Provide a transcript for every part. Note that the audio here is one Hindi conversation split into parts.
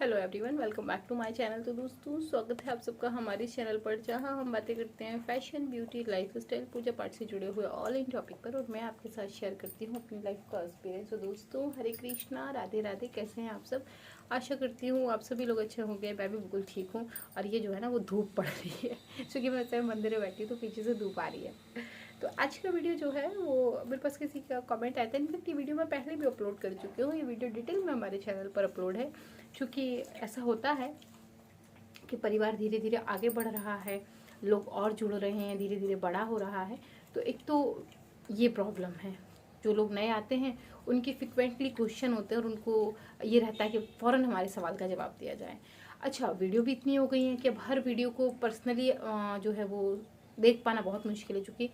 Hello everyone, welcome back to my channel. तो दोस्तों, स्वागत है आप सबका हमारे चैनल पर, जहां हम बातें करते हैं फैशन, ब्यूटी, लाइफ स्टाइल, पूजा पाठ से जुड़े हुए ऑल इन टॉपिक पर। और मैं आपके साथ शेयर करती हूं अपनी लाइफ का एक्सपीरियंस। तो दोस्तों, हरे कृष्णा, राधे राधे। कैसे हैं आप सब? आशा करती हूँ आप सभी लोग अच्छे होंगे। मैं भी बिल्कुल ठीक हूँ। और ये जो है ना, वो धूप पड़ रही है क्योंकि मैं वैसे मंदिर में बैठी हूँ तो पीछे से धूप आ रही है। तो आज का वीडियो जो है वो मेरे पास किसी का कमेंट आया था। इनफैक्ट ये वीडियो मैं पहले भी अपलोड कर चुकी हूँ। ये वीडियो डिटेल में हमारे चैनल पर अपलोड है। क्योंकि ऐसा होता है कि परिवार धीरे धीरे आगे बढ़ रहा है, लोग और जुड़ रहे हैं, धीरे धीरे बड़ा हो रहा है। तो एक तो ये प्रॉब्लम है, जो लोग नए आते हैं उनके फ्रिक्वेंटली क्वेश्चन होते हैं और उनको ये रहता है कि फ़ौरन हमारे सवाल का जवाब दिया जाए। अच्छा, वीडियो भी इतनी हो गई है कि अब हर वीडियो को पर्सनली जो है वो देख पाना बहुत मुश्किल है। चूँकि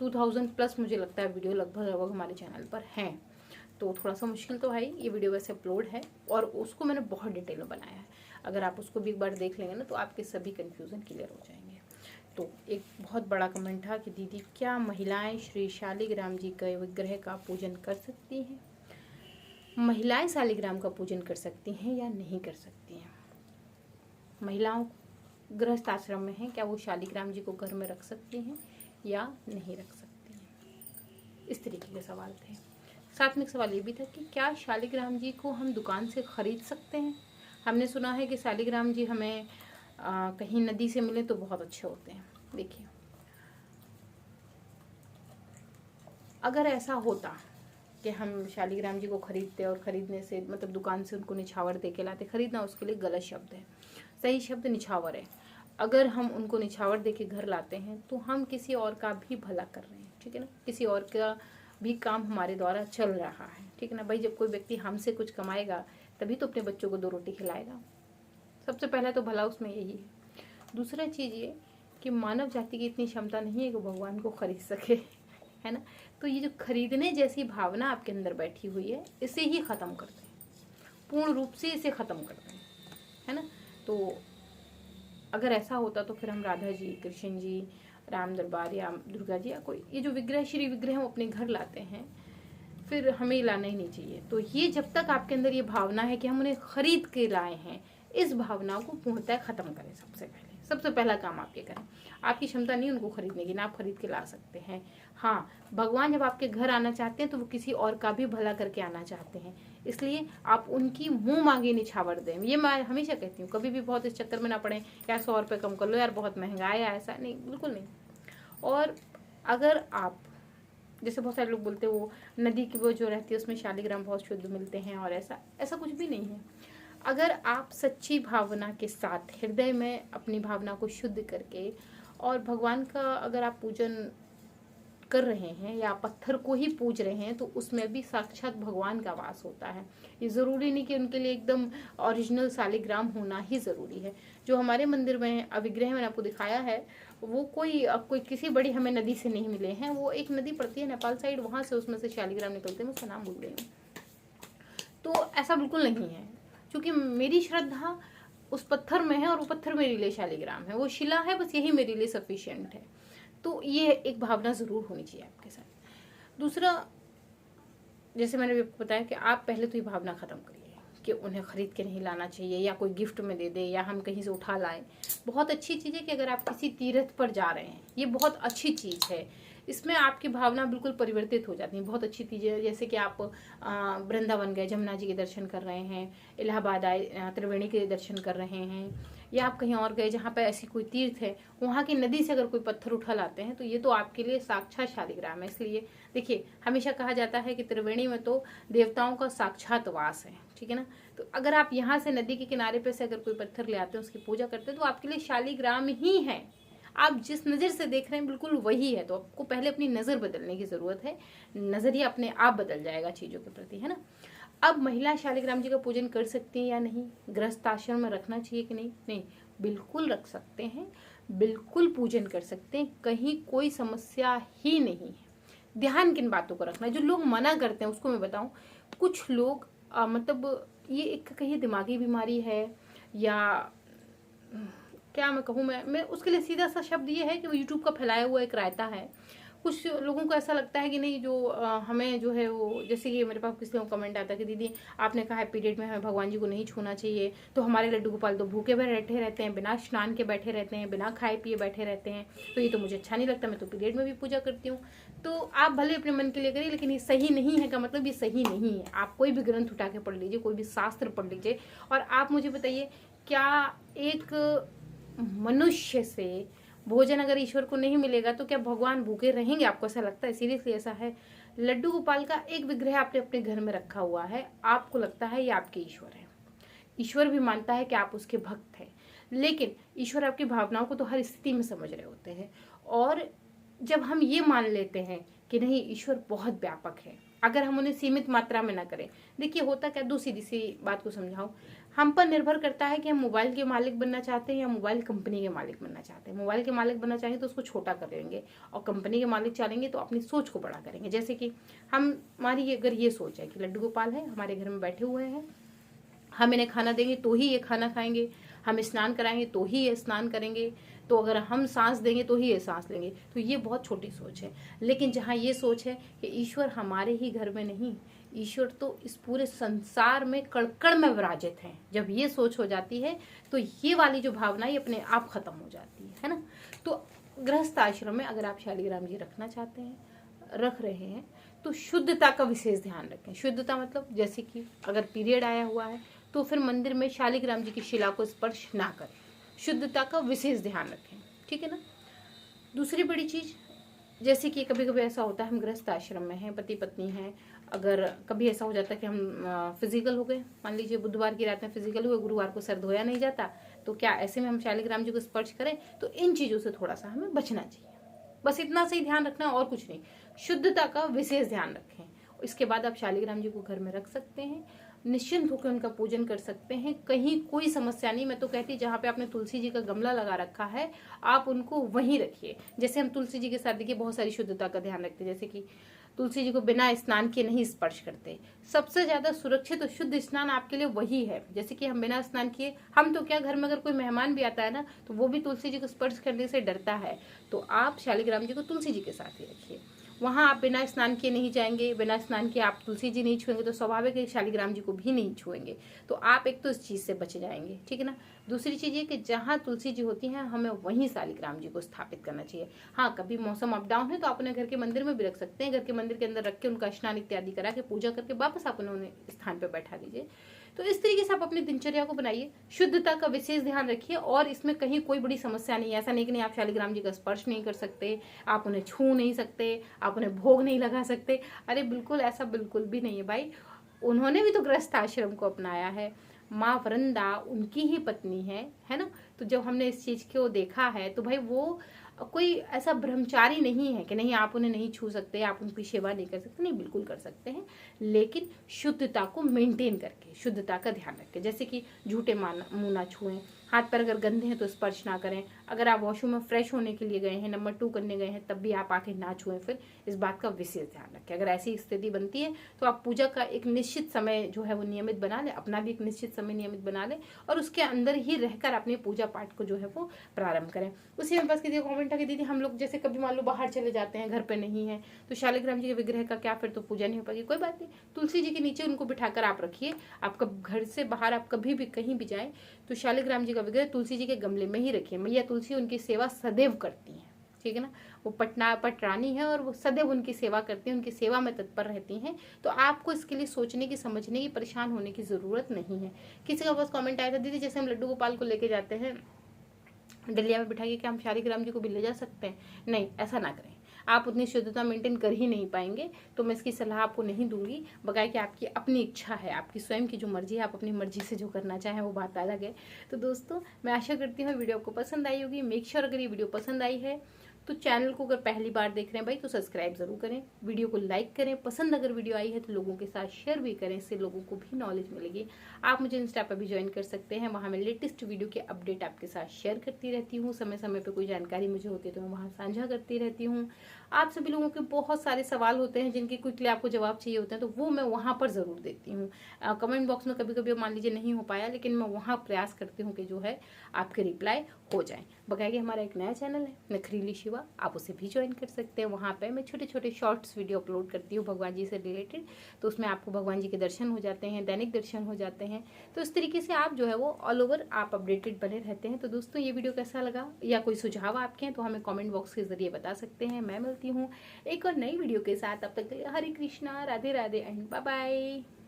2000 प्लस मुझे लगता है वीडियो लगभग लगभग हमारे चैनल पर हैं। तो थोड़ा सा मुश्किल तो है। ये वीडियो वैसे अपलोड है और उसको मैंने बहुत डिटेल में बनाया है। अगर आप उसको भी एक बार देख लेंगे ना तो आपके सभी कन्फ्यूज़न क्लियर हो जाएंगे। तो एक बहुत बड़ा कमेंट था कि दीदी, क्या महिलाएं श्री शालिग्राम जी के विग्रह का पूजन कर सकती हैं? महिलाएं शालिग्राम का पूजन कर सकती हैं या नहीं कर सकती हैं? महिलाओं गृहस्थ आश्रम में हैं, क्या वो शालिग्राम जी को घर में रख सकती हैं या नहीं रख सकती हैं? इस तरीके के सवाल थे। साथ में एक सवाल ये भी था कि क्या शालिग्राम जी को हम दुकान से खरीद सकते हैं? हमने सुना है कि शालिग्राम जी हमें कहीं नदी से मिले तो बहुत अच्छे होते हैं। देखिए, अगर ऐसा होता कि हम शालिग्राम जी को खरीदते और खरीदने से मतलब दुकान से उनको निछावर दे के लाते, खरीदना उसके लिए गलत शब्द है, सही शब्द निछावर है। अगर हम उनको निछावर दे के घर लाते हैं तो हम किसी और का भी भला कर रहे हैं, ठीक है ना। किसी और का भी काम हमारे द्वारा चल रहा है, ठीक है ना भाई। जब कोई व्यक्ति हमसे कुछ कमाएगा तभी तो अपने बच्चों को 2 रोटी खिलाएगा। सबसे पहला तो भला उसमें यही है। दूसरा चीज़ ये कि मानव जाति की इतनी क्षमता नहीं है कि भगवान को खरीद सके, है ना। तो ये जो खरीदने जैसी भावना आपके अंदर बैठी हुई है, इसे ही ख़त्म कर दें, पूर्ण रूप से इसे ख़त्म कर दें, है ना। तो अगर ऐसा होता तो फिर हम राधा जी, कृष्ण जी, राम दरबार या दुर्गा जी या कोई ये जो विग्रह, श्री विग्रह हम अपने घर लाते हैं, फिर हमें लाना ही नहीं चाहिए। तो ये जब तक आपके अंदर ये भावना है कि हम उन्हें खरीद के लाए हैं, इस भावना को पूर्णतः खत्म करें। सबसे पहला काम आप ये करें। आपकी क्षमता नहीं उनको खरीदने की, ना आप खरीद के ला सकते हैं। हाँ, भगवान जब आपके घर आना चाहते हैं तो वो किसी और का भी भला करके आना चाहते हैं, इसलिए आप उनकी मुंह मांगे निछावर दें। ये मैं हमेशा कहती हूँ, कभी भी बहुत इस चक्कर में ना पड़े यार 100 रुपये कम कर लो, यार बहुत महंगा है, ऐसा नहीं, बिल्कुल नहीं। और अगर आप जैसे बहुत सारे लोग बोलते हैं वो नदी की वो जो रहती है उसमें शालिग्राम बहुत शुद्ध मिलते हैं, और ऐसा कुछ भी नहीं है। अगर आप सच्ची भावना के साथ हृदय में अपनी भावना को शुद्ध करके और भगवान का अगर आप पूजन कर रहे हैं या पत्थर को ही पूज रहे हैं, तो उसमें भी साक्षात भगवान का वास होता है। ये ज़रूरी नहीं कि उनके लिए एकदम ओरिजिनल शालिग्राम होना ही ज़रूरी है। जो हमारे मंदिर में विग्रह मैंने आपको दिखाया है, वो कोई किसी बड़ी हमें नदी से नहीं मिले हैं। वो एक नदी पड़ती है नेपाल साइड, वहाँ से उसमें से शालिग्राम निकलते हैं, मैं उसका नाम भूल गई हूँ। तो ऐसा बिल्कुल नहीं है, क्योंकि मेरी श्रद्धा उस पत्थर में है और वो पत्थर मेरे लिए शालिग्राम है, वो शिला है, बस यही मेरे लिए सफिशिएंट है। तो ये एक भावना ज़रूर होनी चाहिए आपके साथ। दूसरा, जैसे मैंने भी आपको बताया कि आप पहले तो ये भावना ख़त्म करिए कि उन्हें ख़रीद के नहीं लाना चाहिए या कोई गिफ्ट में दे दे या हम कहीं से उठा लाएं। बहुत अच्छी चीज़ है कि अगर आप किसी तीर्थ पर जा रहे हैं, ये बहुत अच्छी चीज़ है। इसमें आपकी भावना बिल्कुल परिवर्तित हो जाती है। बहुत अच्छी चीज़ है, जैसे कि आप वृंदावन गए, जमुना जी के दर्शन कर रहे हैं, इलाहाबाद आए, त्रिवेणी के दर्शन कर रहे हैं, या आप कहीं और गए जहाँ पर ऐसी कोई तीर्थ है, वहाँ की नदी से अगर कोई पत्थर उठा लाते हैं तो ये तो आपके लिए साक्षात शालिग्राम है। इसलिए देखिए, हमेशा कहा जाता है कि त्रिवेणी में तो देवताओं का साक्षात वास है, ठीक है ना। तो अगर आप यहाँ से नदी के किनारे पे से अगर कोई पत्थर ले आते हैं, उसकी पूजा करते हैं, तो आपके लिए शालिग्राम ही है। आप जिस नज़र से देख रहे हैं बिल्कुल वही है। तो आपको पहले अपनी नज़र बदलने की ज़रूरत है, नज़रिया अपने आप बदल जाएगा चीज़ों के प्रति, है ना। अब महिला शालिग्राम जी का पूजन कर सकती हैं या नहीं, गृहस्थ आश्रम में रखना चाहिए कि नहीं? नहीं, बिल्कुल रख सकते हैं, बिल्कुल पूजन कर सकते हैं, कहीं कोई समस्या ही नहीं है। ध्यान किन बातों को रखना है, जो लोग मना करते हैं उसको मैं बताऊं। कुछ लोग मतलब ये एक कहीं दिमागी बीमारी है या क्या मैं कहूँ, मैं उसके लिए सीधा सा शब्द ये है कि वो यूट्यूब का फैलाया हुआ एक रायता है। कुछ लोगों को ऐसा लगता है कि नहीं जो हमें जो है वो, जैसे कि मेरे पास किसी को कमेंट आता है कि दीदी आपने कहा है पीरियड में हमें भगवान जी को नहीं छूना चाहिए, तो हमारे लड्डू गोपाल तो भूखे बैठे रहते हैं, बिना स्नान के बैठे रहते हैं, बिना खाए पिए बैठे रहते हैं, तो ये तो मुझे अच्छा नहीं लगता, मैं तो पीरियड में भी पूजा करती हूँ। तो आप भले अपने मन के लिए करिए, लेकिन ये सही नहीं है का मतलब ये सही नहीं है। आप कोई भी ग्रंथ उठा के पढ़ लीजिए, कोई भी शास्त्र पढ़ लीजिए, और आप मुझे बताइए क्या एक मनुष्य से भोजन अगर ईश्वर को नहीं मिलेगा तो क्या भगवान भूखे रहेंगे? आपको ऐसा लगता है? सीरियसली ऐसा है। लड्डू गोपाल का एक विग्रह आपने अपने घर में रखा हुआ है, आपको लगता है ये आपके ईश्वर है, ईश्वर भी मानता है कि आप उसके भक्त हैं, लेकिन ईश्वर आपकी भावनाओं को तो हर स्थिति में समझ रहे होते हैं। और जब हम ये मान लेते हैं कि नहीं ईश्वर बहुत व्यापक है, अगर हम उन्हें सीमित मात्रा में ना करें, देखिए होता क्या, दो सीधी सी बात को समझाऊं, हम पर निर्भर करता है कि हम मोबाइल के मालिक बनना चाहते हैं या मोबाइल कंपनी के मालिक बनना चाहते हैं। मोबाइल के मालिक बनना चाहेंगे तो उसको छोटा कर लेंगे, और कंपनी के मालिक चाहेंगे तो अपनी सोच को बड़ा करेंगे। जैसे कि हमारी अगर ये सोच है कि लड्डू गोपाल है, हमारे घर में बैठे हुए हैं, हम इन्हें खाना देंगे तो ही ये खाना खाएंगे, हम स्नान कराएंगे तो ही ये स्नान करेंगे, तो अगर हम सांस देंगे तो ही ये सांस लेंगे, तो ये बहुत छोटी सोच है। लेकिन जहाँ ये सोच है कि ईश्वर हमारे ही घर में नहीं, ईश्वर तो इस पूरे संसार में कण-कण में विराजित हैं, जब ये सोच हो जाती है तो ये वाली जो भावना ये अपने आप खत्म हो जाती है ना। तो गृहस्थ आश्रम में अगर आप शालिग्राम जी रखना चाहते हैं, रख रहे हैं, तो शुद्धता का विशेष ध्यान रखें। शुद्धता मतलब जैसे कि अगर पीरियड आया हुआ है तो फिर मंदिर में शालिग्राम जी की शिला को स्पर्श ना करें, शुद्धता का विशेष ध्यान रखें, ठीक है ना। दूसरी बड़ी चीज, जैसे कि कभी कभी ऐसा होता है हम गृहस्थ आश्रम में हैं, पति पत्नी हैं, अगर कभी ऐसा हो जाता है कि हम फिजिकल हो गए, मान लीजिए बुधवार की रात में फिजिकल हुए, गुरुवार को सर धोया नहीं जाता, तो क्या ऐसे में हम शालिग्राम जी को स्पर्श करें? तो इन चीजों से थोड़ा सा हमें बचना चाहिए, बस इतना से ही ध्यान रखना और कुछ नहीं, शुद्धता का विशेष ध्यान रखें। इसके बाद आप शालिग्राम जी को घर में रख सकते हैं, निश्चिंत होकर उनका पूजन कर सकते हैं, कहीं कोई समस्या नहीं। मैं तो कहती जहाँ पे आपने तुलसी जी का गमला लगा रखा है आप उनको वहीं रखिए। जैसे हम तुलसी जी के साथ देखिए बहुत सारी शुद्धता का ध्यान रखते हैं, जैसे कि तुलसी जी को बिना स्नान के नहीं स्पर्श करते। सबसे ज्यादा सुरक्षित और शुद्ध स्नान आपके लिए वही है। जैसे कि हम बिना स्नान किए, हम तो क्या घर में अगर कोई मेहमान भी आता है ना तो वो भी तुलसी जी को स्पर्श करने से डरता है, तो आप शालिग्राम जी को तुलसी जी के साथ ही रखिए। वहां आप बिना स्नान किए नहीं जाएंगे, बिना स्नान किए आप तुलसी जी नहीं छुएंगे तो स्वाभाविक है शालिग्राम जी को भी नहीं छुएंगे, तो आप एक तो इस चीज से बच जाएंगे, ठीक है ना। दूसरी चीज ये कि जहाँ तुलसी जी होती हैं हमें वहीं शालिग्राम जी को स्थापित करना चाहिए। हाँ, कभी मौसम अप डाउन है तो आप अपने घर के मंदिर में भी रख सकते हैं, घर के मंदिर के अंदर रख के उनका स्नान इत्यादि करा के पूजा करके वापस आप उन्हें स्थान पर बैठा दीजिए। तो इस तरीके से आप अपनी दिनचर्या को बनाइए, शुद्धता का विशेष ध्यान रखिए, और इसमें कहीं कोई बड़ी समस्या नहीं है। ऐसा नहीं कि नहीं आप शालिग्राम जी का स्पर्श नहीं कर सकते, आप उन्हें छू नहीं सकते, आप उन्हें भोग नहीं लगा सकते। अरे बिल्कुल, ऐसा बिल्कुल भी नहीं है भाई, उन्होंने भी तो गृहस्थ आश्रम को अपनाया है, माँ वृंदा उनकी ही पत्नी है ना। तो जब हमने इस चीज को देखा है तो भाई वो कोई ऐसा ब्रह्मचारी नहीं है कि नहीं आप उन्हें नहीं छू सकते, आप उनकी सेवा नहीं कर सकते, नहीं बिल्कुल कर सकते हैं, लेकिन शुद्धता को मेंटेन करके, शुद्धता का ध्यान रखें। जैसे कि झूठे मुंह ना छुएं, हाथ पर अगर गंदे हैं तो स्पर्श ना करें, अगर आप वॉशरूम में फ्रेश होने के लिए गए हैं, नंबर 2 करने गए हैं, तब भी आप आके ना छुएं। फिर इस बात का विशेष ध्यान रखें। अगर ऐसी स्थिति बनती है तो आप पूजा का एक निश्चित समय जो है वो नियमित बना लें, अपना भी एक निश्चित समय नियमित बना लें, और उसके अंदर ही रहकर अपने पूजा पाठ को जो है वो प्रारंभ करें। उसी में बस किसी कमेंट कि दीदी हम लोग जैसे कभी मान लो बाहर चले जाते हैं, घर पे नहीं है, तो शालिग्राम जी के विग्रह का क्या, फिर तो पूजा नहीं हो पाएगी। कोई बात नहीं, तुलसी जी के नीचे उनको बिठाकर आप रखिए। आपका घर से बाहर आप कभी भी कहीं भी जाए तो शालिग्राम जी का विग्रह तुलसी जी के गमले में ही रखिए। मैया तुलसी उनकी सेवा सदैव करती है, ठीक है ना। वो पटरानी है और वो सदैव उनकी सेवा करती हैं, उनकी सेवा में तत्पर रहती हैं। तो आपको इसके लिए सोचने की, समझने की, परेशान होने की जरूरत नहीं है। किसी का बस कमेंट आया था दीदी जैसे हम लड्डू गोपाल को लेके जाते हैं डलिया में बिठा के, क्या हम शालिग्राम जी को भी ले जा सकते हैं? नहीं, ऐसा ना करें, आप उतनी शुद्धता मेंटेन कर ही नहीं पाएंगे। तो मैं इसकी सलाह आपको नहीं दूंगी, बगैर कि आपकी अपनी इच्छा है, आपकी स्वयं की जो मर्जी है, आप अपनी मर्जी से जो करना चाहें वो बात अलग है। तो दोस्तों मैं आशा करती हूँ वीडियो आपको पसंद आई होगी। मेक श्योर अगर ये वीडियो पसंद आई है तो चैनल को अगर पहली बार देख रहे हैं भाई तो सब्सक्राइब जरूर करें, वीडियो को लाइक करें, पसंद अगर वीडियो आई है तो लोगों के साथ शेयर भी करें, इससे लोगों को भी नॉलेज मिलेगी। आप मुझे इंस्टा पर भी ज्वाइन कर सकते हैं, वहाँ मैं लेटेस्ट वीडियो के अपडेट आपके साथ शेयर करती रहती हूँ। समय समय पर कोई जानकारी मुझे होती है तो मैं वहाँ साझा करती रहती हूँ। आप सभी लोगों के बहुत सारे सवाल होते हैं जिनके क्विकली आपको जवाब चाहिए होते हैं, तो वो मैं वहाँ पर जरूर देती हूँ। कमेंट बॉक्स में कभी कभी मान लीजिए नहीं हो पाया, लेकिन मैं वहाँ प्रयास करती हूँ कि जो है आपके रिप्लाई हो जाए। बकाया कि हमारा एक नया चैनल है नखरीली शिवा, होगा आप उसे भी ज्वाइन कर सकते हैं। वहाँ पे मैं छोटे छोटे शॉर्ट्स वीडियो अपलोड करती हूँ भगवान जी से रिलेटेड, तो उसमें आपको भगवान जी के दर्शन हो जाते हैं, दैनिक दर्शन हो जाते हैं। तो इस तरीके से आप जो है वो ऑल ओवर आप अपडेटेड बने रहते हैं। तो दोस्तों ये वीडियो कैसा लगा या कोई सुझाव आपके हैं तो हमें कॉमेंट बॉक्स के जरिए बता सकते हैं। मैं मिलती हूँ एक और नई वीडियो के साथ, तब तक के लिए Hare Krishna, Radhe Radhe and bye bye.